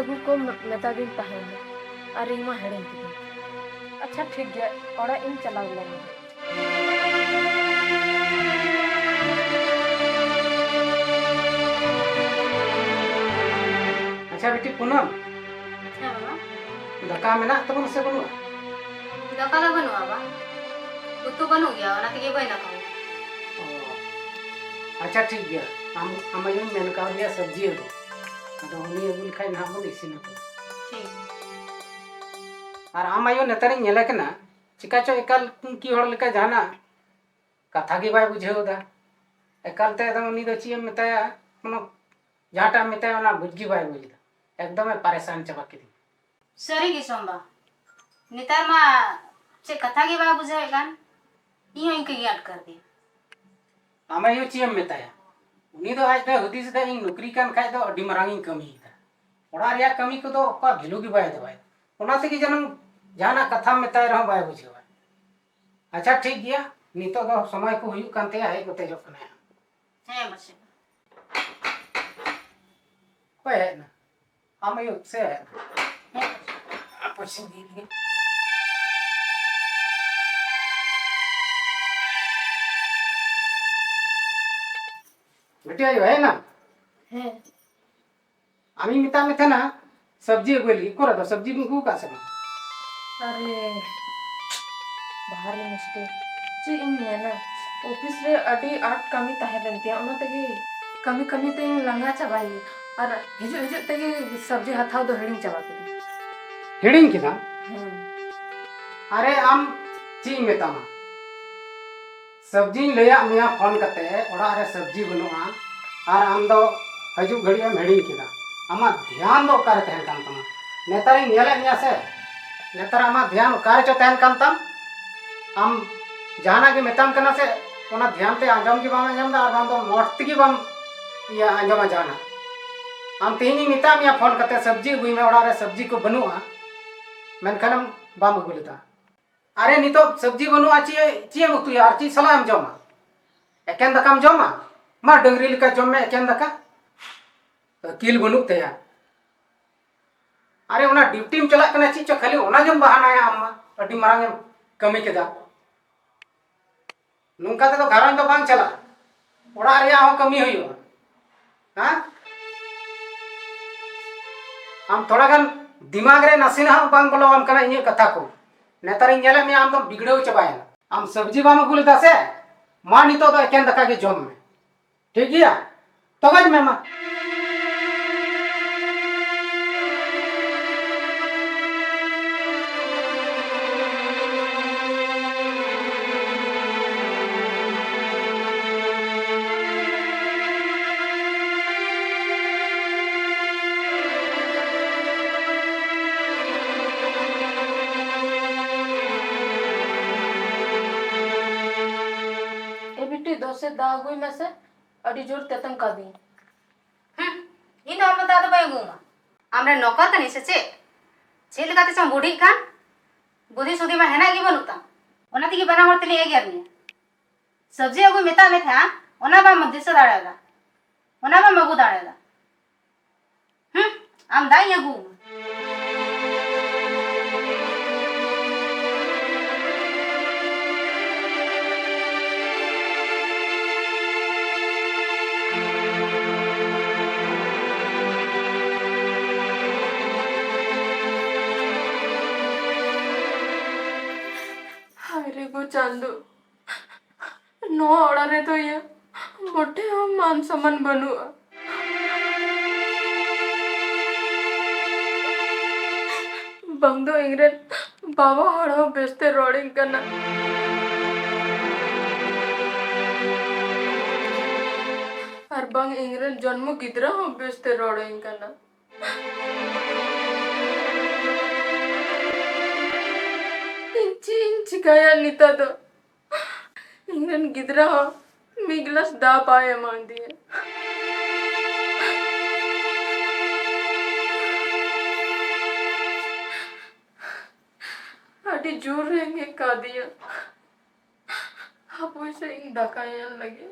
अगू को मेता दिन तहन और इमा हेडिंग की। अच्छा ठीक गया और इन चला लेंगे। अच्छा बेटी पूनम अच्छा बाबा दाका मेना तबन से बनुआ दाका ला बनुआ बा उतु बनु गया ओना तगे बई ना खाऊ अच्छा ठीक गया हम आयो मेन का दिया सब्जी है अदो उनी अगुल खाई ना बन इसिन को ठीक और हम आयो नेतारी नेले कना चिका चो एकाल की होड़ लेका जाना कथा की बाय बुझेउदा एकाल ते एकदम उनी दो चियम मेताया मनो जाटा मेताया ओना बुझगी बाय बुझदा एकदम परेशान चबा के सरी की सोंबा नितार मा से कथा के बा बुझाए गान इयो इनके याद कर दे हम आयो चियम मेताया उनी दो आज ते हुदिस दे इन नौकरी कान खाय दो अडी मरांगी कमी दा ओड़ा रिया कमी को दो का भेलू की बाय दबाय ओना से की जनम जाना कथा मेताय रहो बाय बुझेवा अच्छा ठीक गया नितो दो समय को हुयु कांते आए को तेजो कने है मसे कोई है ना हम आयो से है पछी दी बेटी आयो है ना है आमी मिता में थे ना सब्जी गोली कोरा दो सब्जी में को का से अरे भारी मुश्किल जी इन ना ऑफिस रे अडी आठ कमी तहलन तिया ओना तगे कमी कमी ते लंगा चबाई और हिजु हिजु तगे सब्जी हथाव दो हेडिंग चबा के हेडिंग किदा हां अरे आम ची मेता मा सब्जी लेया मिया फोन करते ओड़ा रे सब्जी बनुआ और आम दो हजू घड़ी हम हेडिंग किदा आमा ध्यान दो करे तहन कान तमा नेतारी नेले मिया से नेतार आमा ध्यान करे चो तहन कान तम आम जाना के मेताम कना से ओना ध्यान ते आंजम की बाम आंजम दा और बाम दो मोट की बाम या आंजम जाना आम तेनी मिता मिया फोन करते सब्जी गुई में ओड़ा रे सब्जी को बनुआ मेनखानम बाम गुलता अरे नितो सब्जी बनुआ ची मुक्तु यार ची सलाम जमा एकेन दकाम जमा मा डंगरी लिका जम में एकेन दका किल बनुक ते यार अरे ओना ड्यूटी में चला कना ची चो खाली ओना जम बहाना है अम्मा अडी मारंग कमी केदा नुंका ते तो घरन तो बांग चला ओड़ा रे हो कमी हुई हां हम थोड़ा गन दिमाग रे नसीना बांग बोलो हम कना इन कथा को नेतारी नेले में आम तो बिगड़ो चबाय आम सब्जी बाम गुल दासे मा नितो तो एकेन दका के जम में ठीक गया तो गज में मा से दागुई में से अड़ी जोर तेतम का दी इन हम ता तो बई गुमा हमरे नौकर तनी से चे लगाते चम बूढ़ी खान बुद्धि सुधी में हेना की बनुता ओना तिकी बना होते ले गेर ने सब्जी अगु मेता में था ओना बा मध्य से दाड़ेला ओना बा मगु दाड़ेला आम दाई अगु अरे गो चांदू नो ओड़ा रे तो ये मोटे हम मान सम्मान बनुआ बंदो इंग्रेज बाबा हड़ो बेचते रोडिंग करना और बंग इंग्रेज जन्म गिदरा हो बेचते रोडिंग करना इंची गया नीता तो इंग्रेज गिदरा हो मिगलस दा पाए मान दिए अड़ी जोर रहेंगे का दिया आप वैसे इन दकाया लगे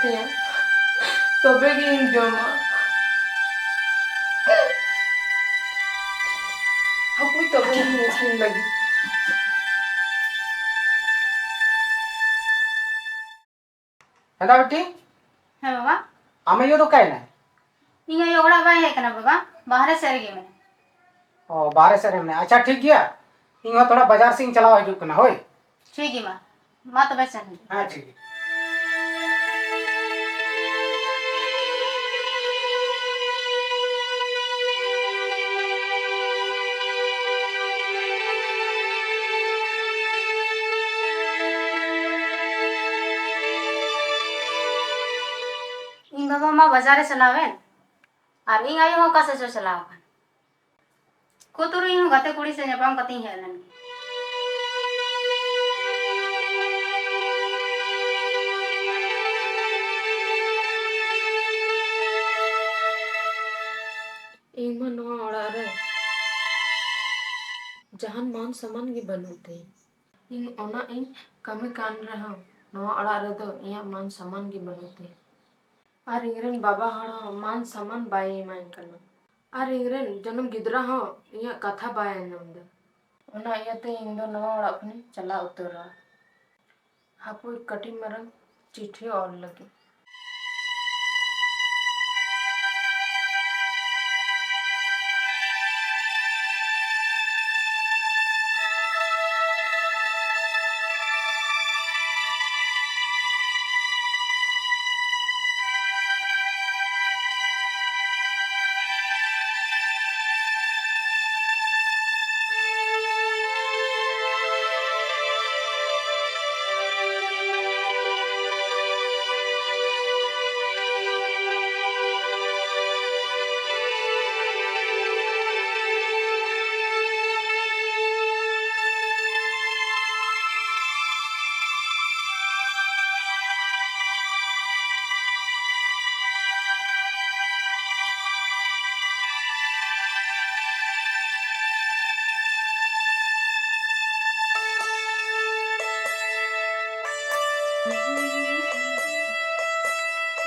ᱛᱤᱧᱟ ᱛᱚᱵᱮ ᱜᱮ ᱤᱧ ᱡᱚᱢᱟ ᱦᱟᱯᱩᱭ ᱛᱚᱵᱮ ᱤᱧ ᱤᱥᱤᱱ ᱞᱟᱹᱜᱤᱫ हेलो बेटी ᱦᱮᱸ ᱵᱟᱵᱟ आमे यो तो काय ना ᱤᱧ ᱟᱭᱳ ᱚᱲᱟᱜ ᱵᱟᱭ ᱦᱮᱡ ᱠᱟᱱᱟ ᱵᱟᱵᱟ ᱵᱟᱦᱨᱮ ᱥᱮᱫ ᱨᱮᱜᱮ ᱢᱮᱱᱟᱭᱟ ओ बाहर से रे अच्छा ठीक गया इन थोड़ा बाजार से चलाओ हजू कना होय ᱴᱷᱤक ᱜᱮᱭᱟ ᱢᱟ ᱛᱚᱵᱮ ᱥᱮᱱ ᱦᱤᱡᱩᱜ हां ठीक है ᱤᱧ ᱵᱟᱵᱟ ᱢᱟ ᱵᱟᱡᱟᱨᱮ ᱪᱟᱞᱟᱣᱮᱱ ᱟᱨ ᱤᱧ ᱟᱭᱳ ᱦᱚᱸ ᱚᱠᱟ ᱥᱮᱫ ᱪᱚ ᱪᱟᱞᱟᱣ ᱟᱠᱟᱱ ᱠᱚ ᱛᱩᱨᱩᱭ ᱤᱧ ᱦᱚᱸ ᱜᱟᱛᱮ ᱠᱩᱲᱤ ᱥᱮ ᱧᱟᱯᱟᱢ ᱠᱟᱛᱮᱧ ᱦᱮᱡ ᱞᱮᱱ ᱜᱮ ᱤᱧ ᱢᱟ ᱱᱚᱣᱟ ᱚᱲᱟᱜ ᱨᱮ ᱡᱟᱦᱟᱱ मान सम्मान ᱜᱮ ᱵᱟᱹᱱᱩᱜ ᱛᱤᱧ ᱤᱧ ᱚᱱᱟ ᱤᱧ ᱠᱟᱹᱢᱤ ᱠᱟᱱ ᱨᱮᱦᱚᱸ ᱱᱚᱣᱟ ᱚᱲᱟᱜ ᱨᱮᱫᱚ ᱤᱧᱟᱹᱜ मान सम्मान ᱜᱮ ᱵᱟᱹᱱᱩᱜ ᱛᱤᱧ ᱟᱨ ᱤᱧᱨᱮᱱ ᱵᱟᱵᱟ ᱦᱚᱲ ᱦᱚᱸ मान सम्मान ᱵᱟᱭ ᱮᱢᱟᱹᱧ ᱠᱟᱱᱟ ᱟᱨ ᱤᱧᱨᱮᱱ ᱡᱟᱱᱟᱢ ᱜᱤᱫᱽᱨᱟᱹ ᱦᱚᱸ ᱤᱧᱟᱹᱜ ᱠᱟᱛᱷᱟ ᱵᱟᱭ ᱟᱸᱡᱚᱢ ᱫᱟ ᱚᱱᱟ ᱤᱭᱟᱹᱛᱮ ᱤᱧ ᱫᱚ ᱱᱚᱣᱟ ᱚᱲᱟᱜ ᱠᱷᱚᱱᱤᱧ ᱪᱟᱞᱟᱣ ᱩᱛᱟᱹᱨᱟ ᱦᱟᱯᱳᱭ ᱠᱟᱹᱴᱤᱡ ᱢᱟᱨᱟᱝ चिट्ठी ᱚᱞ ᱞᱟᱹᱜᱤᱫ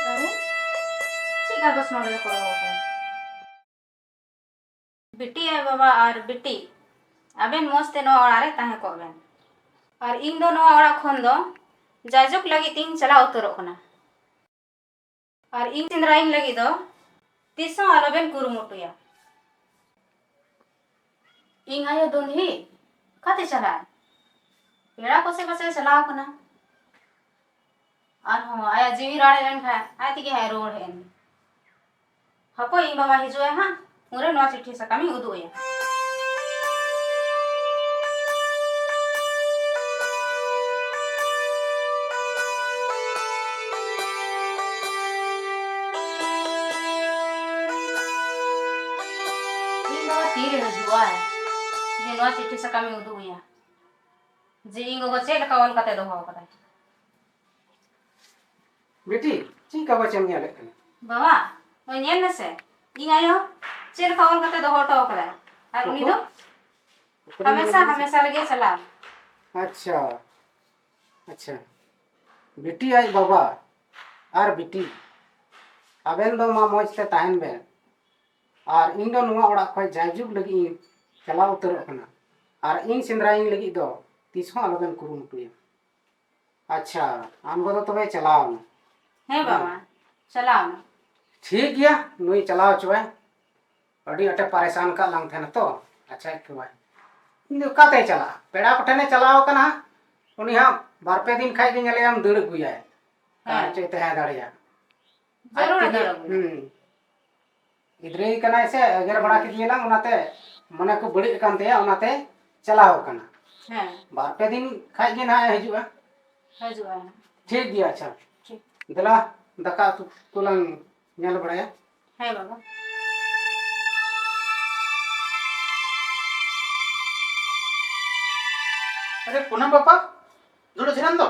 अरे चेक कागज नोड़े को बिटी है बाबा और बिटी अबेन मस्ते नो ओड़ा रे ताहे को बेन और इन दो नो ओड़ा खन दो जाजुक लगी तीन चला उतरो कना और इन तिंद्राइन लगी दो तीसो आलोबेन कुरुमुटुया इन आयो दुंधी काते चला पेड़ा कोसे कोसे चलाओ कना और हो आया जीवी राड़े लेन खा आय तिगे है रोड है हपो इन बाबा हिजुए हां मुरे नो चिट्ठी सकामी उदुया इन बाबा तीरे हिजुआ है जे नो चिट्ठी सकामी उदुया जे इन गो चेल का ऑल कते दो हो कदा बेटी ची का बचन ने लेकन बाबा ओय नेल नसे इन आयो चेल का ऑल कते दो हटो कदा और उनी दो हमेशा हमेशा लगे चला अच्छा अच्छा बेटी आई बाबा और बेटी आबेन दो मा मौज ते ताहन बे और इन दो नुआ ओड़ा खय जायजुग लगी चला उतरो कना और इन सिंद्राइन लगी दो तीसो आलोबेन कुरुमुटुया अच्छा आम गो तबे चलाओ है बाबा चला ठीक गया नुई चलाओ चुए अड़ी अटे परेशान का लंग थे तो अच्छा क्यों इन काते चला पेड़ा पठने चलाओ कना उनी हां बार पे दिन खाई गे हम दड़ गुया है चेते है दाड़िया जरूर दड़ इधरे कना से अगर बड़ा के दिएला उनाते मने को बड़ी कानते उनाते चलाओ कना है बार पे दिन खाई गे ना हिजुआ हजुआ ठीक गया अच्छा ठीक दला दका तुलंग नेल बड़ाया है बाबा अरे पुनः बापा दुड़ो छिरान दो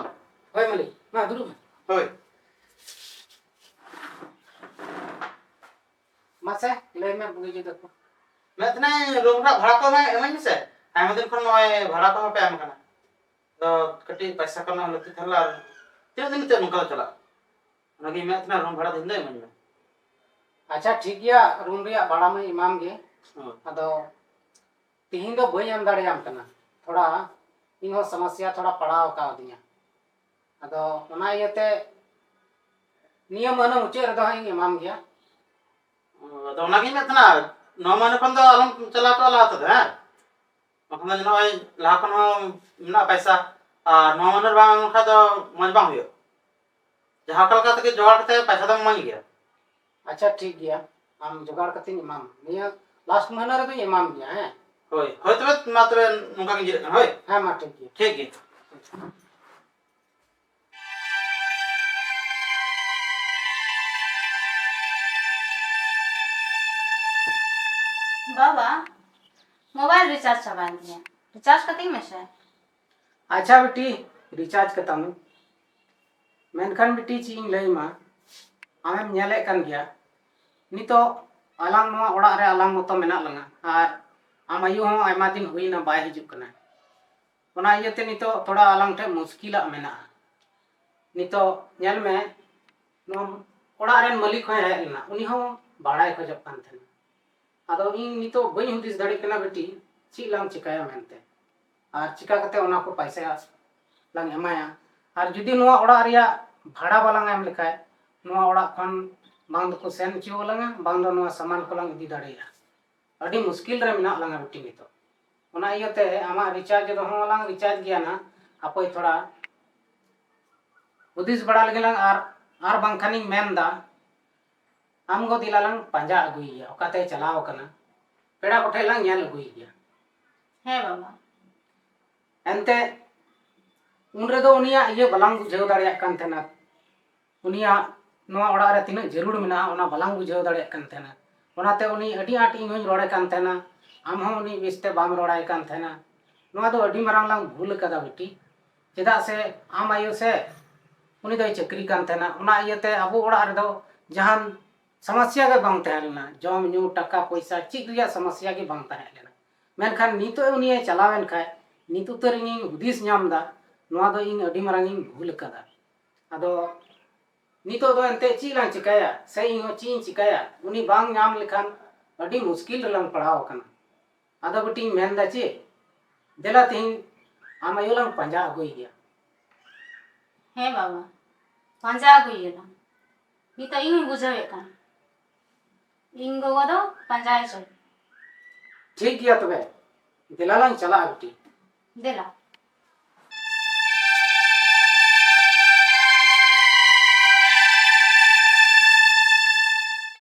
होय मली मा दुरु होय मासे ले में बुगी जे देखो मैं इतने रूम का भाड़ा को मैं एमन से आयमा दिन खन नय भाड़ा को पे एम कना तो कटी पैसा को ना लती थला तीन दिन ते नुका चला ᱚᱱᱟᱜᱮ ᱢᱮᱱᱮᱫ ᱛᱟᱦᱮᱱᱟ ᱨᱩᱢ ᱵᱷᱟᱲᱟ ᱛᱮᱦᱮᱧ ᱫᱚ ᱤᱢᱟᱹᱧ ᱢᱮ। ᱟᱪᱪᱷᱟ ᱴᱷᱤक ᱜᱮᱭᱟ रूम ᱨᱮᱭᱟᱜ भाड़ा में इमाम गे ᱦᱳᱭ। अदो तीन दो बई एम दाड़ियाम कना थोड़ा इन समस्या थोड़ा पड़ाव का दिया अदो ओना इयते नियम अनु मुचाद रदो हाई इमाम गया ᱟᱫᱚ ᱚᱱᱟᱜᱤᱧ ᱢᱮᱱᱮᱫ ᱛᱟᱦᱮᱱᱟ 9 ᱢᱟᱹᱦᱱᱟᱹ ᱠᱷᱚᱱ ᱫᱚ ᱟᱞᱚᱢ ᱪᱟᱞᱟᱣ ᱠᱚᱜᱼᱟ ᱞᱟᱦᱟ ᱛᱮᱫᱚ ᱦᱮᱸ ᱵᱟᱠᱷᱟᱱ ᱫᱚ ᱱᱚᱜᱼᱚᱭ ᱞᱟᱦᱟ ᱠᱷᱚᱱ ᱦᱚᱸ ᱢᱮᱱᱟᱜᱼᱟ ᱯᱚᱭᱥᱟ ᱟᱨ 9 ᱢᱟᱹᱦᱱᱟᱹ ᱵᱟᱝ ᱮᱢ ᱞᱮᱠᱷᱟᱱ ᱫᱚ ᱢᱚᱡᱽ ᱵᱟᱝ ᱦᱩᱭᱩᱜᱼᱟ ᱡᱟᱦᱟᱸ ᱞᱮᱠᱟ ᱛᱮᱜᱮ ᱡᱚᱜᱟᱲ ᱠᱟᱛᱮ ᱯᱚᱭᱥᱟ ᱫᱚᱢ ᱤᱢᱟᱹᱧ ᱜᱮᱭᱟ। अच्छा ठीक गया हम जुगाड़ करते इमाम निया लास्ट महीना रे इमाम गया है ᱦᱳᱭ ᱦᱳᱭ ᱛᱚᱵᱮ ᱢᱟ ᱛᱚᱵᱮ ᱱᱚᱝᱠᱟ ᱜᱤᱧ ᱡᱤᱨᱟᱹᱜ ᱠᱟᱱᱟ ᱦᱳᱭ हाँ मा ठीक गया ᱴᱷᱤक ᱜᱮᱭᱟ। बाबा मोबाइल रिचार्ज चाबाएन दिया रिचार्ज कती में से अच्छा बेटी रिचार्ज करता हूँ मेनखान बेटी चीज लई मा आमेम नेले कान गया नितो आलांग नवा ओड़ा रे आलांग मतो मेना लंगा आर आम आयु हो आयमा दिन हुईना बाय हिजुक कना ओना इयते नितो थोड़ा आलांग ठे मुश्किला मेना नितो नेल में नो ओड़ा रेन मालिक हो हेज लेना उनी हो बाड़ाय खोजब कान थे आदो इन नितो बई हुदिस दाड़ी कना बेटी ची लांग चिकाया मेनते आर चिका कते ओना को पैसा लांग एमाया आर जुदी नवा ओड़ा रिया भाड़ा बालांग एम लेखाय नवा ओड़ा खन बांग दो को सेन चियो लंगा बांग दो नवा सामान को लांग इदी दाड़िया अडी मुश्किल रे मेना लंगा बेटी नितो ओना इयते आमा रिचार्ज दो हो लांग रिचार्ज गया ना अपोय थोड़ा हुदिस बड़ा लगेलांग आर बांग खानी मेनदा आमगो दिलालांग पंजा अगुइया ओकाते चलाव कना पेड़ा कोठे लांग नेल अगुइया है बाबा एनते उनरे दो उनिया ये बलांग बुझाव दाड़िया कान थेना उनिया नवा ओड़ा रे तिना जरूर मेना ओना बलांग बुझाव दाड़िया कान थेना ओनाते उनी अडी आट इं होई रोड़े कान थेना आम हो उनी बिस्ते बाम रोड़ाय कान थेना नवा दो अडी मारांग लांग भूल कदा बेटी चेदा से आम आयु से उनी दो चक्री कान थेना ओना इयते अबो ओड़ा रे दो जहान समस्या के बांग तहलेना जम न्यू टका पैसा चिक रिया समस्या के बांग तहलेना मेनखान नितो उनी चलावेन खाय नित उतर इन हुदिस नामदा नवा दो इन अडी मारांग इन भूल कदा अदो नितो दो एंते ची लांग चिकाया से इन ची चिकाया उनी बांग नाम लेखान अडी मुश्किल लांग पड़ाव कना अदो बेटी मेनदा ची देला तिन आम आयु लांग पंजा अगुई गया है बाबा पंजा गुइला नी तो इन बुझावे कान इन गोगो दो पंजाय सो ठीक गया तबे देला लांग चला बेटी देला